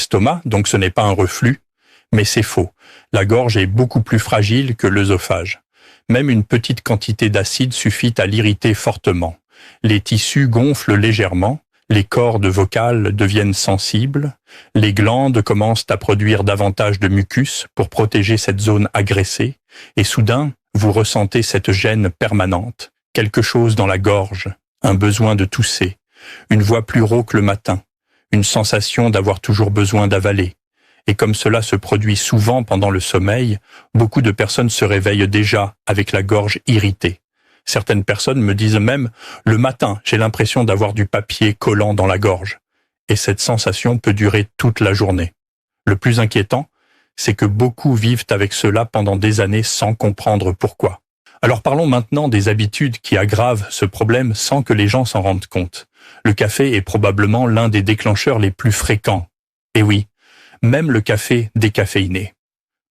l'estomac, donc ce n'est pas un reflux, mais c'est faux. La gorge est beaucoup plus fragile que l'œsophage. Même une petite quantité d'acide suffit à l'irriter fortement. Les tissus gonflent légèrement, les cordes vocales deviennent sensibles, les glandes commencent à produire davantage de mucus pour protéger cette zone agressée, et soudain, vous ressentez cette gêne permanente, quelque chose dans la gorge, un besoin de tousser, une voix plus rauque le matin, une sensation d'avoir toujours besoin d'avaler. Et comme cela se produit souvent pendant le sommeil, beaucoup de personnes se réveillent déjà avec la gorge irritée. Certaines personnes me disent même « le matin, j'ai l'impression d'avoir du papier collant dans la gorge ». Et cette sensation peut durer toute la journée. Le plus inquiétant, c'est que beaucoup vivent avec cela pendant des années sans comprendre pourquoi. Alors parlons maintenant des habitudes qui aggravent ce problème sans que les gens s'en rendent compte. Le café est probablement l'un des déclencheurs les plus fréquents. Et oui, même le café décaféiné.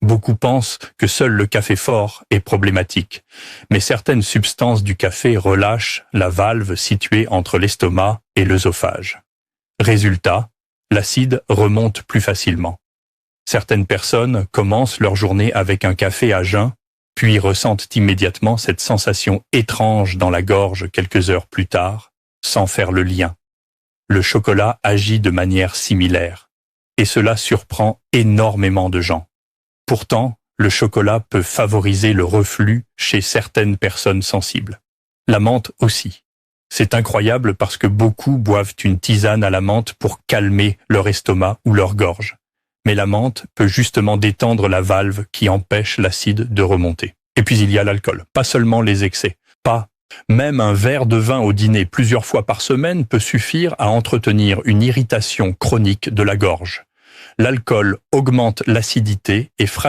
Beaucoup pensent que seul le café fort est problématique, mais certaines substances du café relâchent la valve située entre l'estomac et l'œsophage. Résultat, l'acide remonte plus facilement. Certaines personnes commencent leur journée avec un café à jeun, puis ressentent immédiatement cette sensation étrange dans la gorge quelques heures plus tard, sans faire le lien. Le chocolat agit de manière similaire, et cela surprend énormément de gens. Pourtant, le chocolat peut favoriser le reflux chez certaines personnes sensibles. La menthe aussi. C'est incroyable parce que beaucoup boivent une tisane à la menthe pour calmer leur estomac ou leur gorge. Mais la menthe peut justement détendre la valve qui empêche l'acide de remonter. Et puis il y a l'alcool, pas seulement les excès. Même un verre de vin au dîner plusieurs fois par semaine peut suffire à entretenir une irritation chronique de la gorge. L'alcool augmente l'acidité et fragilise